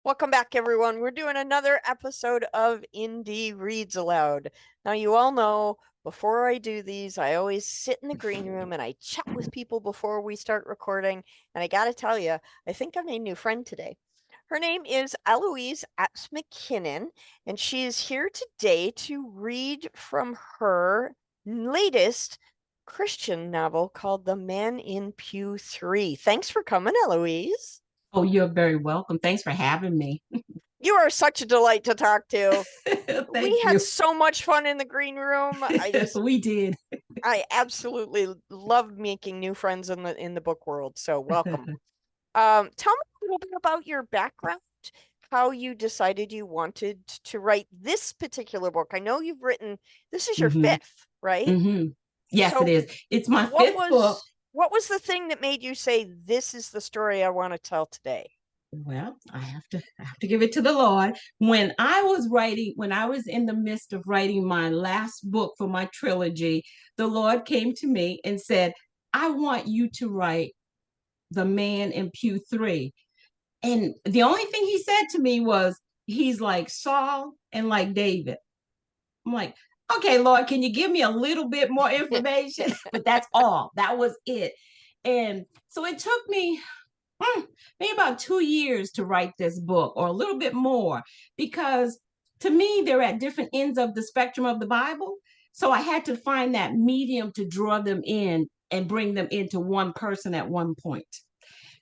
Welcome back, everyone. We're doing another episode of Indie Reads Aloud. Now, you all know before I do these, I always sit in the green room and I chat with people before we start recording. And I got to tell you, I think I made a new friend today. Her name is Eloise at MacKinnon, and she is here today to read from her latest Christian novel called The Man in Pew 3. Thanks for coming, Eloise. Oh, you're very welcome. Thanks for having me. You are such a delight to talk to. We Thank had you. so much fun in the green room. We did. I absolutely love making new friends in the book world. So welcome. Tell me a little bit about your background, how you decided you wanted to write this particular book. I know you've written, this is your hmm fifth, right? hmm Yes, it So is. It's my what fifth book. was what was the thing that made you say this is the story I want to tell today? Well, I have to give it to the Lord. When I was in the midst of writing my last book for my trilogy, the Lord came to me and said, I want you to write The Man in Pew 3. And the only thing he said to me was, he's like Saul and like David. I'm like, okay, Lord, can you give me a little bit more information? But that's all. That was it. And so it took me maybe about 2 years to write this book, or a little bit more, because to me, they're at different ends of the spectrum of the Bible. So I had to find that medium to draw them in and bring them into one person at one point.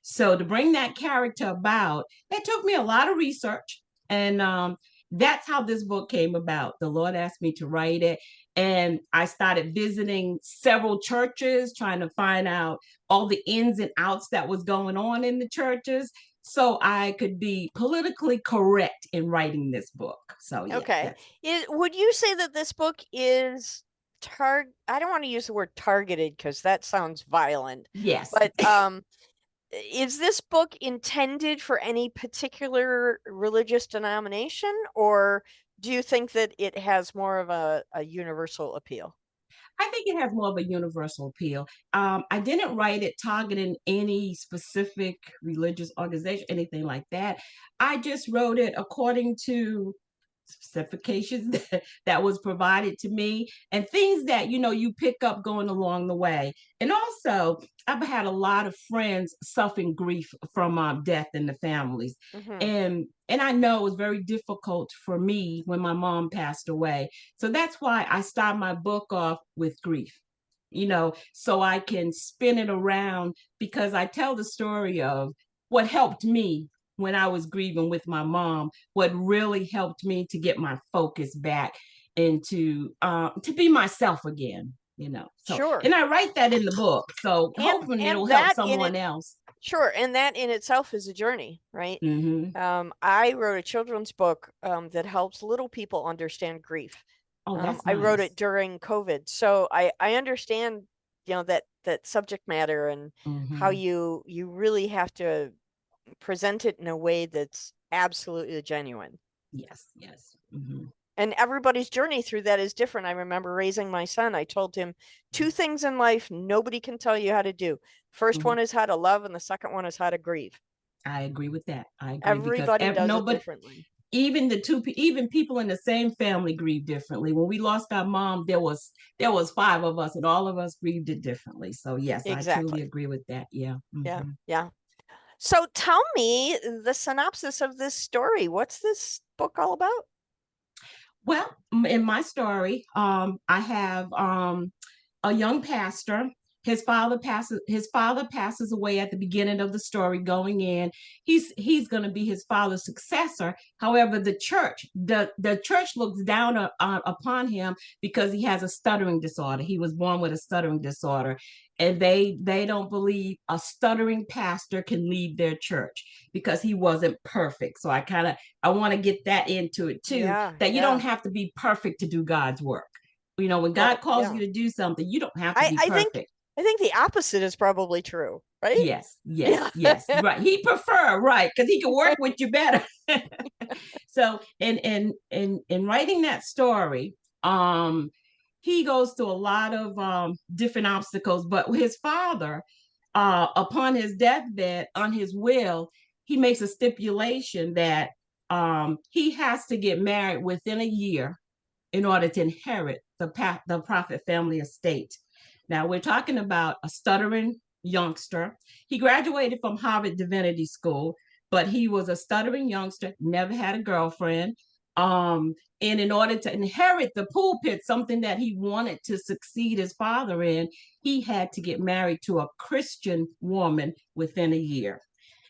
So to bring that character about, it took me a lot of research. And that's how this book came about. The Lord asked me to write it. And I started visiting several churches, trying to find out all the ins and outs that was going on in the churches, so I could be politically correct in writing this book. So yeah, Okay. that's Would you say that this book is I don't want to use the word targeted because that sounds violent, yes. but is this book intended for any particular religious denomination, or do you think that it has more of a universal appeal? I think it has more of a universal appeal. I didn't write it targeting any specific religious organization, anything like that. I just wrote it according to specifications that was provided to me, and things that you pick up going along the way. And also, I've had a lot of friends suffering grief from death in the families, Hmm. and I know it was very difficult for me when my mom passed away. So that's why I start my book off with grief, so I can spin it around, because I tell the story of what helped me when I was grieving with my mom, what really helped me to get my focus back and to be myself again, So, Sure. and I write that in the book. So hoping it'll And help that in it someone else. Sure, and that in itself is a journey, right? hmm I wrote a children's book that helps little people understand grief. Oh, that's I wrote nice. it during COVID, so I understand, that subject matter and how hmm you really have to present it in a way that's absolutely genuine. Yes, yes. And everybody's journey through that is different. I remember raising my son. I told him two things in life nobody can tell you how to do. First hmm one is how to love, and the second one is how to grieve. I agree with that. I agree, because Everybody does it nobody, differently. even people in the same family grieve differently. When we lost our mom, there was five of us, and all of us grieved it differently. So yes, I truly Exactly. agree with that. Yeah. Yeah. Yeah. So tell me the synopsis of this story. What's this book all about? Well, in my story, I have a young pastor. His father passes away at the beginning of the story. Going in, he's going to be his father's successor. However, the church looks down upon him because he has a stuttering disorder. He was born with a stuttering disorder, and they don't believe a stuttering pastor can lead their church because he wasn't perfect. So I want to get that into it too, Yeah, that you don't yeah. have to be perfect to do God's work. When God Well, calls you yeah. to do something, you don't have to I be I think perfect. I think the opposite is probably true, right? Yes, yes, Yeah. yes. Right. He prefer, right, because he can work with you better. So in writing that story, um, he goes through a lot of different obstacles. But his father, upon his deathbed, on his will, he makes a stipulation that he has to get married within a year in order to inherit the prophet family estate. Now, we're talking about a stuttering youngster. He graduated from Harvard Divinity School, but he was a stuttering youngster, never had a girlfriend. And in order to inherit the pulpit, something that he wanted to succeed his father in, he had to get married to a Christian woman within a year.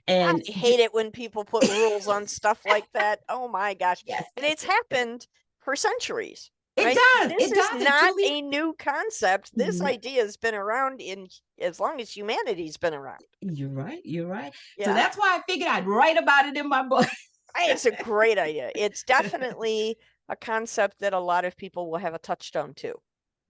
I And hate it when people put rules on stuff like that. Oh my gosh. yes, And it's happened for centuries, it right? does. This It is does. It not truly. a new concept. This No, idea has been around in as long as humanity's been around. you're right. You're right. So Yeah. that's why I figured I'd write about it in my book. It's a great idea. It's definitely a concept that a lot of people will have a touchstone to.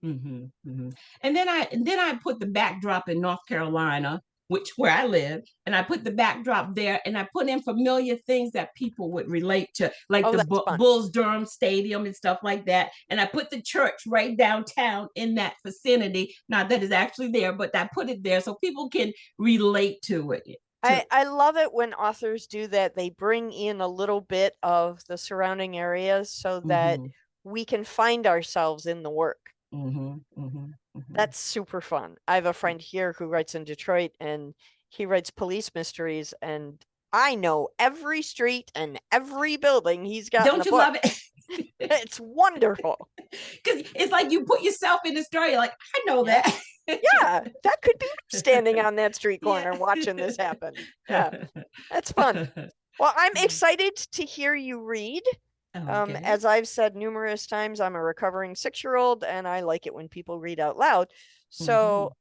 Mm-hmm, mm-hmm. And then I put the backdrop in North Carolina, which where I live, and I put the backdrop there, and I put in familiar things that people would relate to, like Oh, the that's fun. Bulls Durham Stadium and stuff like that. And I put the church right downtown in that vicinity. Not that it's actually there, but I put it there so people can relate to it. I love it when authors do that. They bring in a little bit of the surrounding areas so that Mm-hmm, we can find ourselves in the work. mm-hmm, mm-hmm, mm-hmm. That's super fun. I have a friend here who writes in Detroit and he writes police mysteries, and I know every street and every building he's got in Don't the you book. love it? It's wonderful. Because it's like you put yourself in the story. You're like, I know Yeah. that. Yeah, that could be me standing on that street Yeah. corner watching this happen. Yeah, that's fun. Well, I'm excited to hear you read. Okay. As I've said numerous times, I'm a recovering 6-year-old and I like it when people read out loud. Mhm. So,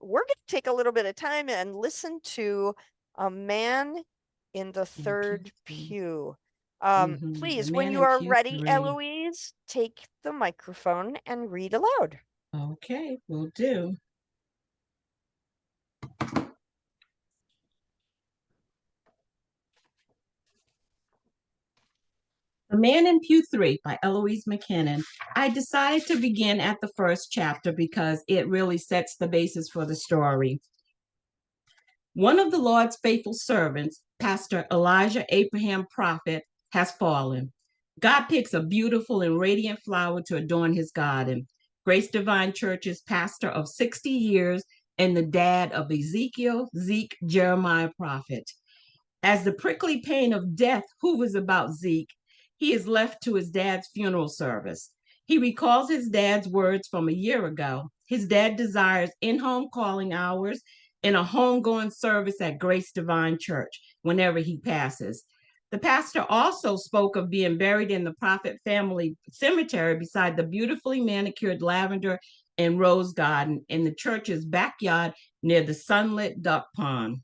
we're going to take a little bit of time and listen to A Man in the In pew Third three. Pew. The Please, when man you in are pew ready, three. Eloise, take the microphone and read aloud. Okay, will do. The Man in Pew 3 by Eloise MacKinnon. I decided to begin at the first chapter because it really sets the basis for the story. One of the Lord's faithful servants, Pastor Elijah Abraham Prophet, has fallen. God picks a beautiful and radiant flower to adorn his garden. Grace Divine Church's pastor of 60 years and the dad of Ezekiel, Zeke, Jeremiah Prophet. As the prickly pain of death hovers about Zeke, he is left to his dad's funeral service. He recalls his dad's words from a year ago. His dad desires in home calling hours and a homegoing service at Grace Divine Church whenever he passes. The pastor also spoke of being buried in the Prophet family cemetery beside the beautifully manicured lavender and rose garden in the church's backyard near the sunlit duck pond.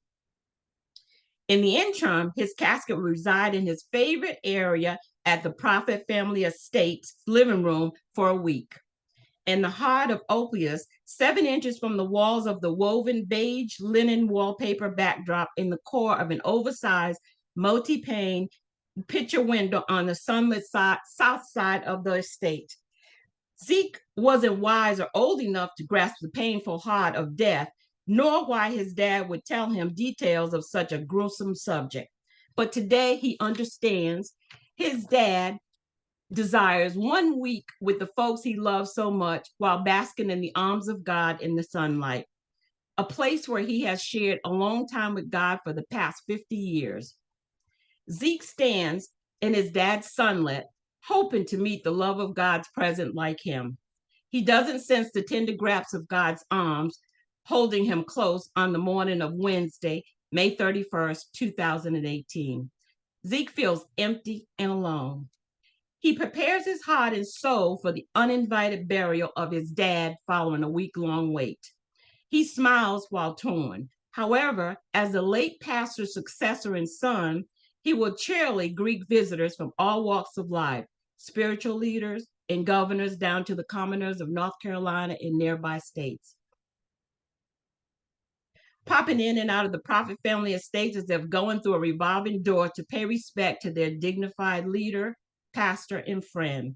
In the interim, his casket will reside in his favorite area at the Prophet family estate's living room for a week. In the heart of Oppius, 7 inches from the walls of the woven beige linen wallpaper backdrop in the core of an oversized multi-pane picture window on the sunlit south side of the estate. Zeke wasn't wise or old enough to grasp the painful heart of death, nor why his dad would tell him details of such a gruesome subject. But today he understands his dad desires 1 week with the folks he loves so much while basking in the arms of God in the sunlight, a place where he has shared a long time with God for the past 50 years. Zeke stands in his dad's sunlit, hoping to meet the love of God's present like him. He doesn't sense the tender grasp of God's arms holding him close on the morning of Wednesday, May 31st, 2018. Zeke feels empty and alone. He prepares his heart and soul for the uninvited burial of his dad following a week-long wait. He smiles while torn. However, as the late pastor's successor and son, he will cheerily greet visitors from all walks of life, spiritual leaders and governors down to the commoners of North Carolina and nearby states. Popping in and out of the Prophet family estates as if going through a revolving door to pay respect to their dignified leader, pastor, and friend.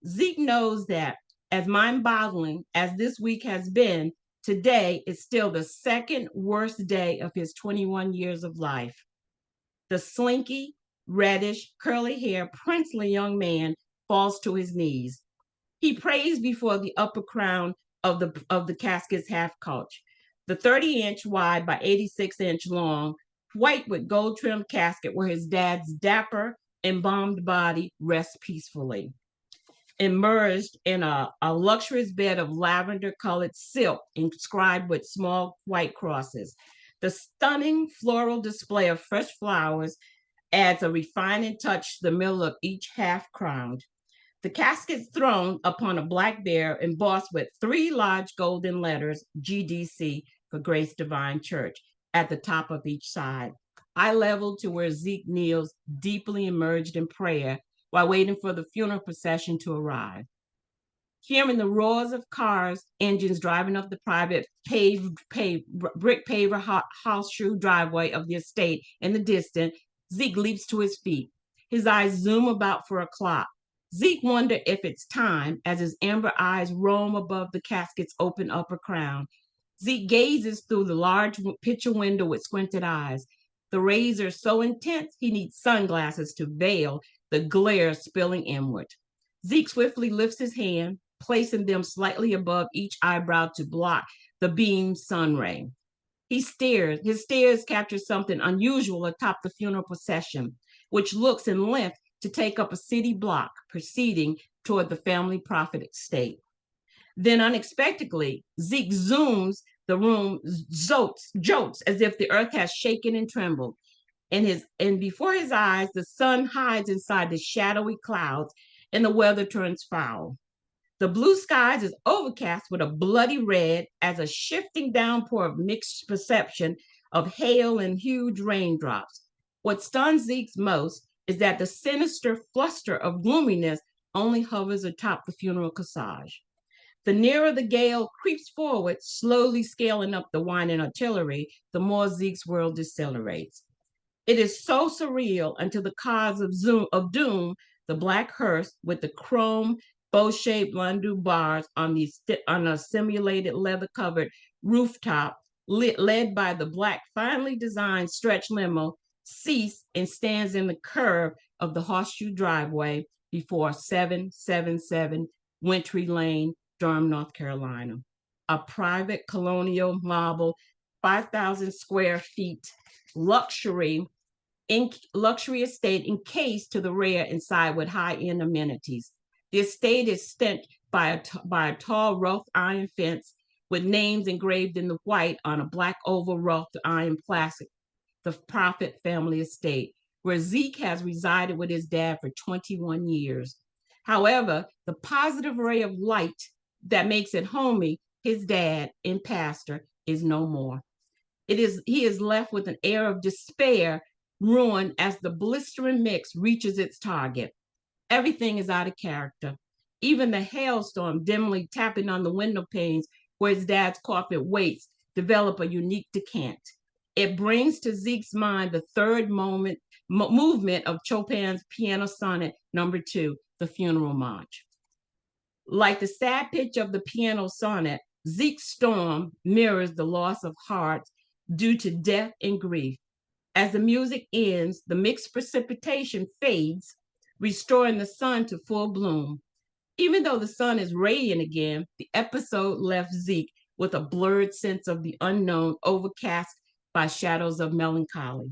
Zeke knows that, as mind boggling as this week has been, today is still the second worst day of his 21 years of life. The slinky, reddish, curly hair, princely young man falls to his knees. He prays before the upper crown of the casket's half couch, the 30-inch wide by 86-inch long, white with gold trimmed casket where his dad's dapper, embalmed body rests peacefully, immersed in a luxurious bed of lavender colored silk inscribed with small white crosses. The stunning floral display of fresh flowers adds a refining touch to the middle of each half crown. The casket is thrown upon a black bear embossed with three large golden letters, GDC, for Grace Divine Church, at the top of each side. Eye level to where Zeke kneels, deeply immersed in prayer, while waiting for the funeral procession to arrive. Hearing the roars of cars, engines driving up the private brick paver horseshoe driveway of the estate in the distance, Zeke leaps to his feet. His eyes zoom about for a clock. Zeke wonders if it's time as his amber eyes roam above the casket's open upper crown. Zeke gazes through the large picture window with squinted eyes. The rays are so intense he needs sunglasses to veil the glare spilling inward. Zeke swiftly lifts his hand, placing them slightly above each eyebrow to block the beam sun ray. He stares. His stares capture something unusual atop the funeral procession, which looks in length to take up a city block, proceeding toward the family profit estate. Then unexpectedly, Zeke zooms the room, jolts as if the earth has shaken and trembled. And before his eyes, the sun hides inside the shadowy clouds, and the weather turns foul. The blue skies is overcast with a bloody red as a shifting downpour of mixed perception of hail and huge raindrops. What stuns Zeke most is that the sinister fluster of gloominess only hovers atop the funeral corsage. The nearer the gale creeps forward, slowly scaling up the whining artillery, the more Zeke's world decelerates. It is so surreal until the cause of doom, the black hearse with the chrome bow-shaped landau bars on a simulated leather-covered rooftop, led by the black, finely designed stretch limo, cease and stands in the curve of the horseshoe driveway before 777 Wintry Lane, Durham, North Carolina. A private colonial marble, 5,000 square feet, luxury estate encased to the rear inside with high-end amenities. The estate is stenched by a tall wrought iron fence with names engraved in the white on a black oval wrought iron plastic, the Prophet family estate, where Zeke has resided with his dad for 21 years. However, the positive ray of light that makes it homey, his dad and pastor, is no more. He is left with an air of despair, ruin as the blistering mix reaches its target. Everything is out of character. Even the hailstorm dimly tapping on the window panes where his dad's coffin waits develop a unique decant. It brings to Zeke's mind the third movement of Chopin's Piano Sonnet No. 2, the Funeral March. Like the sad pitch of the piano sonnet, Zeke's storm mirrors the loss of hearts due to death and grief. As the music ends, the mixed precipitation fades, restoring the sun to full bloom. Even though the sun is radiant again, the episode left Zeke with a blurred sense of the unknown, overcast by shadows of melancholy.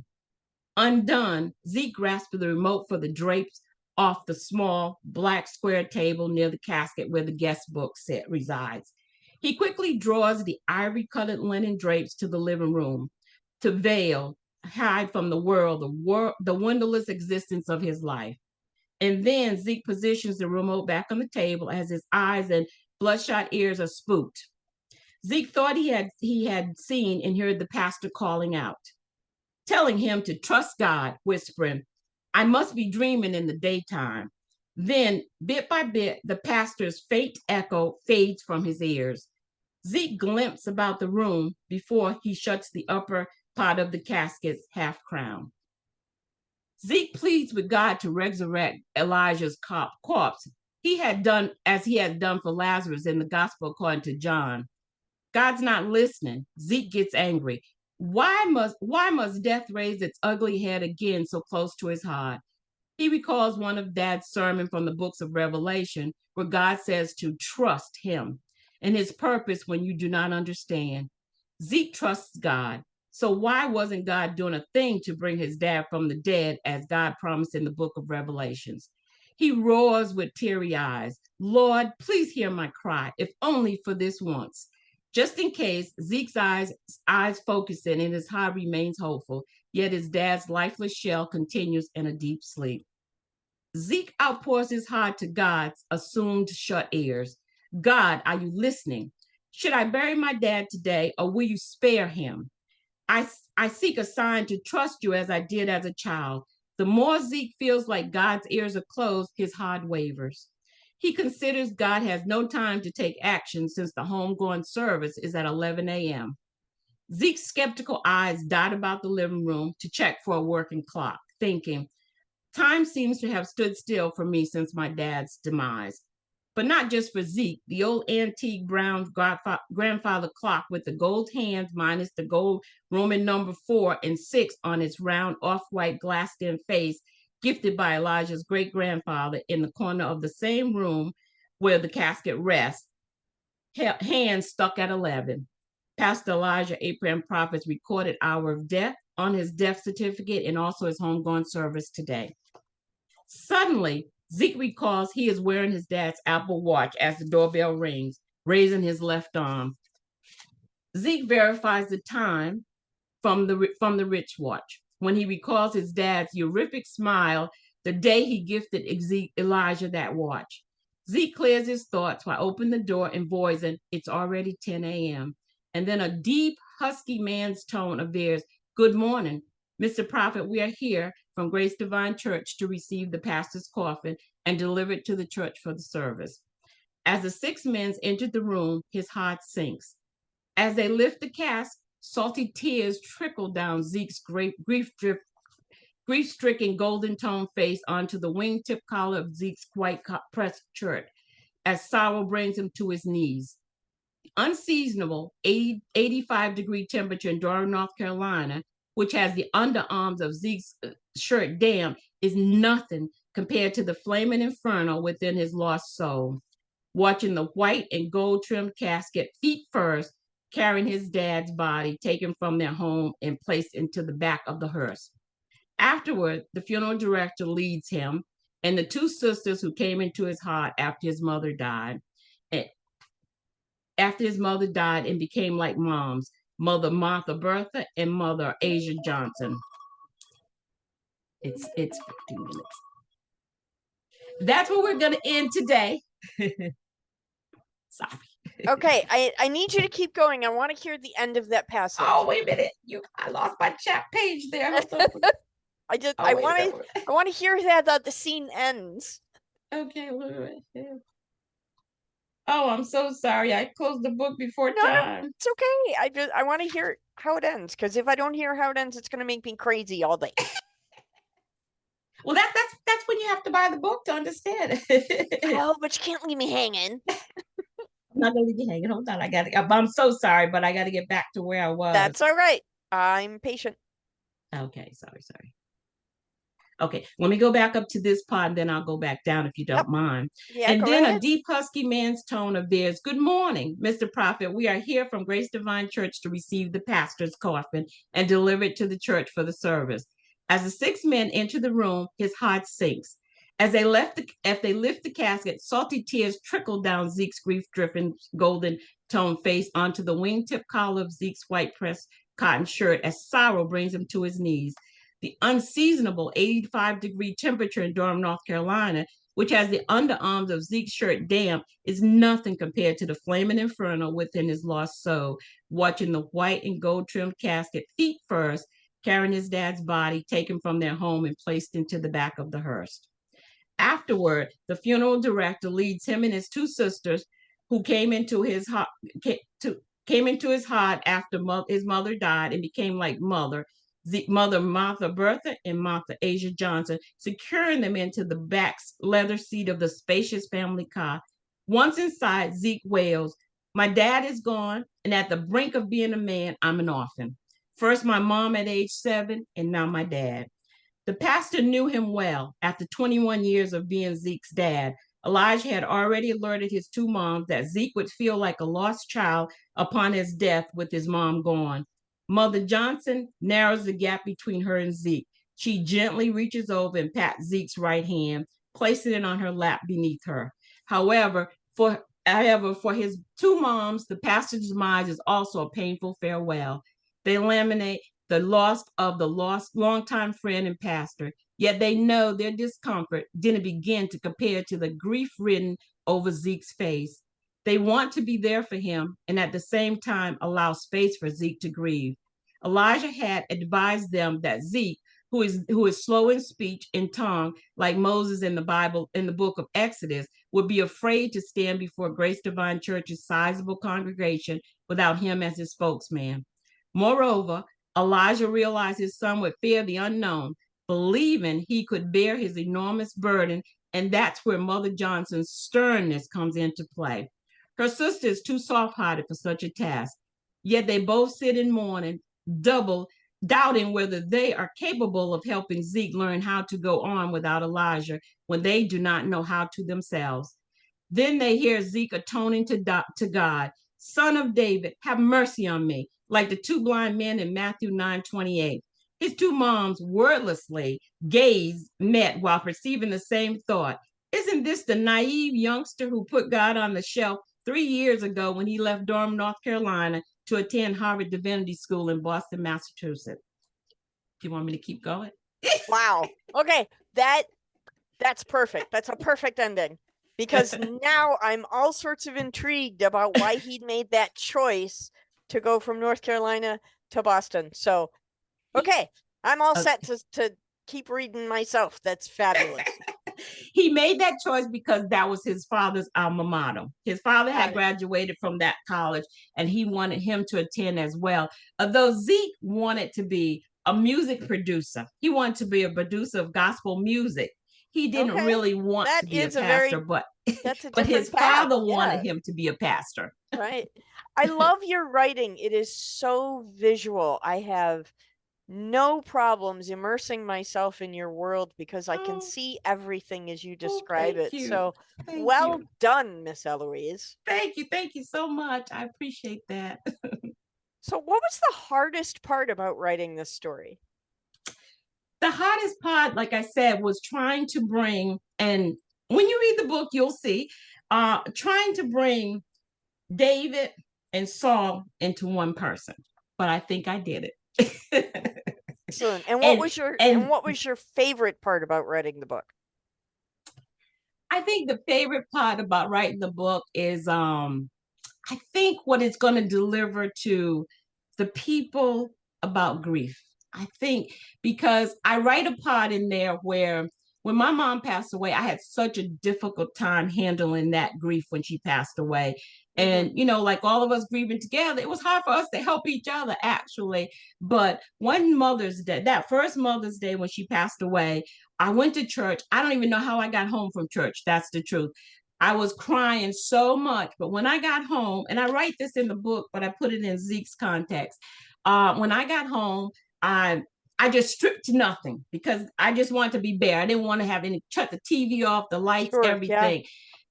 Undone, Zeke grasped the remote for the drapes off the small black square table near the casket where the guest book set resides. He quickly draws the ivory-colored linen drapes to the living room to veil, hide from the world the windowless existence of his life. And then Zeke positions the remote back on the table as his eyes and bloodshot ears are spooked. Zeke thought he had seen and heard the pastor calling out, telling him to trust God, whispering, "I must be dreaming in the daytime." Then, bit by bit, the pastor's faint echo fades from his ears. Zeke glimpses about the room before he shuts the upper part of the casket's half crown. Zeke pleads with God to resurrect Elijah's corpse. He had done as he had done for Lazarus in the gospel according to John. God's not listening. Zeke gets angry. Why must death raise its ugly head again so close to his heart? He recalls one of Dad's sermons from the books of Revelation, where God says to trust him and his purpose when you do not understand. Zeke trusts God. So why wasn't God doing a thing to bring his dad from the dead as God promised in the book of Revelations? He roars with teary eyes, Lord, please hear my cry, if only for this once. Just in case, Zeke's eyes focusing and his heart remains hopeful, yet his dad's lifeless shell continues in a deep sleep. Zeke outpours his heart to God's assumed shut ears. God, are you listening? Should I bury my dad today or will you spare him? I seek a sign to trust you as I did as a child. The more Zeke feels like God's ears are closed, his heart wavers. He considers God has no time to take action since the homegoing service is at 11 a.m. Zeke's skeptical eyes dot about the living room to check for a working clock, thinking, time seems to have stood still for me since my dad's demise. But not just for Zeke, the old antique brown grandfather clock with the gold hands minus the gold Roman number 4 and 6 on its round off-white glassed-in face, gifted by Elijah's great-grandfather in the corner of the same room where the casket rests, hands stuck at 11. Pastor Elijah Abraham Prophet's recorded hour of death on his death certificate and also his homegoing service today. Suddenly, Zeke recalls he is wearing his dad's Apple Watch as the doorbell rings, raising his left arm. Zeke verifies the time from the Rich Watch when he recalls his dad's horrific smile the day he gifted Elijah that watch. Zeke clears his thoughts while opening the door and voicing, it's already 10 a.m. And then a deep, husky man's tone avers, good morning, Mr. Prophet, we are here from Grace Divine Church to receive the pastor's coffin and deliver it to the church for the service. As the 6 men entered the room, his heart sinks. As they lift the casket, salty tears trickle down Zeke's grief-stricken golden toned face onto the wingtip collar of Zeke's white pressed shirt as sorrow brings him to his knees. Unseasonable 85-degree temperature in Durham, North Carolina, which has the underarms of Zeke's shirt damp, is nothing compared to the flaming inferno within his lost soul. Watching the white and gold trimmed casket, feet first, carrying his dad's body taken from their home and placed into the back of the hearse. Afterward, the funeral director leads him and the 2 sisters who came into his heart after his mother died. And became like moms, Mother Martha Bertha and Mother Asia Johnson. It's 15 minutes. That's where we're going to end today. Sorry. Okay, I need you to keep going. I want to hear the end of that passage. Oh, wait a minute. I lost my chat page there. I want to hear that the scene ends. Okay, wait. Oh, I'm so sorry. I closed the book before time. No, it's okay. I want to hear how it ends, because if I don't hear how it ends, it's going to make me crazy all day. Well, that's when you have to buy the book to understand it. Oh, but you can't leave me hanging. I'm not gonna leave you hanging. Hold on, I'm so sorry, but I got to get back to where I was. That's all right. I'm patient. Okay, sorry. Okay, let me go back up to this part, and then I'll go back down if you don't mind. Yeah, and then ahead. A deep, husky man's tone of theirs. Good morning, Mr. Prophet. We are here from Grace Divine Church to receive the pastor's coffin and deliver it to the church for the service. As the 6 men enter the room, his heart sinks. As they lift the casket, salty tears trickle down Zeke's grief-driven, golden-toned face onto the wingtip collar of Zeke's white pressed cotton shirt as sorrow brings him to his knees. The unseasonable 85-degree temperature in Durham, North Carolina, which has the underarms of Zeke's shirt damp, is nothing compared to the flaming inferno within his lost soul, watching the white and gold trimmed casket feet first, carrying his dad's body taken from their home and placed into the back of the hearse. Afterward, the funeral director leads him and his 2 sisters, who came into his heart after his mother died and became like Mother Martha Bertha and Martha Asia Johnson, securing them into the back leather seat of the spacious family car. Once inside, Zeke wails, my dad is gone, and at the brink of being a man, I'm an orphan. First my mom at age 7, and now my dad. The pastor knew him well. After 21 years of being Zeke's dad, Elijah had already alerted his two moms that Zeke would feel like a lost child upon his death with his mom gone. Mother Johnson narrows the gap between her and Zeke. She gently reaches over and pats Zeke's right hand, placing it on her lap beneath her. However, for his two moms, the pastor's demise is also a painful farewell. They laminate the loss of the lost longtime friend and pastor, yet they know their discomfort didn't begin to compare to the grief written over Zeke's face. They want to be there for him and at the same time allow space for Zeke to grieve. Elijah had advised them that Zeke, who is slow in speech and tongue, like Moses in the Bible in the book of Exodus, would be afraid to stand before Grace Divine Church's sizable congregation without him as his spokesman. Moreover, Elijah realized his son would fear the unknown, believing he could bear his enormous burden, and that's where Mother Johnson's sternness comes into play. Her sister is too soft hearted for such a task, yet they both sit in mourning, double doubting whether they are capable of helping Zeke learn how to go on without Elijah when they do not know how to themselves. Then they hear Zeke atoning to God, Son of David, have mercy on me, like the two blind men in Matthew 9:28. His two moms wordlessly gaze met while perceiving the same thought. Isn't this the naive youngster who put God on the shelf 3 years ago when he left Durham, North Carolina to attend Harvard Divinity School in Boston, Massachusetts? Do you want me to keep going? Wow. Okay, that's perfect. That's a perfect ending. Because now I'm all sorts of intrigued about why he made that choice to go from North Carolina to Boston. So, okay, I'm all set to keep reading myself. That's fabulous. He made that choice because that was his father's alma mater. His father had graduated from that college and he wanted him to attend as well. Although Zeke wanted to be a music producer, he wanted to be a producer of gospel music. He didn't really want to be a pastor, but his father wanted him to be a pastor. Right. I love your writing. It is so visual. I have no problems immersing myself in your world because I can see everything as you describe it. So well done, Miss Eloise. Thank you so much. I appreciate that. So what was the hardest part about writing this story? The hardest part, like I said, was trying to bring, and when you read the book, you'll see, trying to bring David and Saul into one person. But I think I did it. Excellent. And what was your favorite part about writing the book? I think the favorite part about writing the book is I think what it's going to deliver to the people about grief. I think because I write a part in there where when my mom passed away, I had such a difficult time handling that grief when she passed away. And, like all of us grieving together, it was hard for us to help each other, actually. But one Mother's Day, that first Mother's Day when she passed away, I went to church. I don't even know how I got home from church. That's the truth. I was crying so much, but when I got home, and I write this in the book, but I put it in Zeke's context. When I got home, I just stripped to nothing because I just wanted to be bare. I didn't want to have any, shut the TV off, the lights, everything.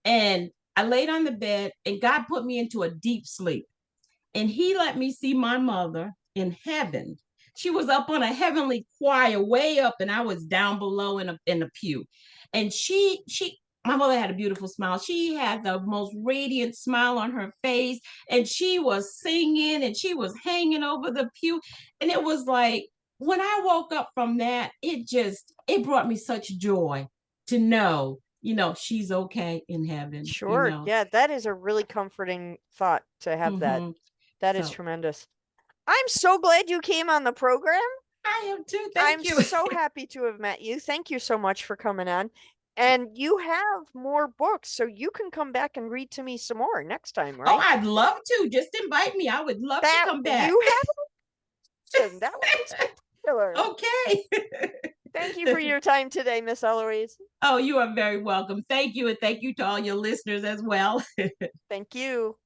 Yeah. And I laid on the bed and God put me into a deep sleep. And he let me see my mother in heaven. She was up on a heavenly choir way up and I was down below in a pew. And my mother had a beautiful smile. She had the most radiant smile on her face and she was singing and she was hanging over the pew. And it was like, when I woke up from that, it brought me such joy to know, she's okay in heaven. Sure. Yeah, that is a really comforting thought to have that. That is tremendous. I'm so glad you came on the program. I am too. Thank you. I'm so happy to have met you. Thank you so much for coming on. And you have more books, so you can come back and read to me some more next time, right? Oh, I'd love to. Just invite me. I would love to come back. You have that would be spectacular. Okay. Thank you for your time today, Miss Eloise. Oh, you are very welcome. Thank you, and thank you to all your listeners as well. Thank you.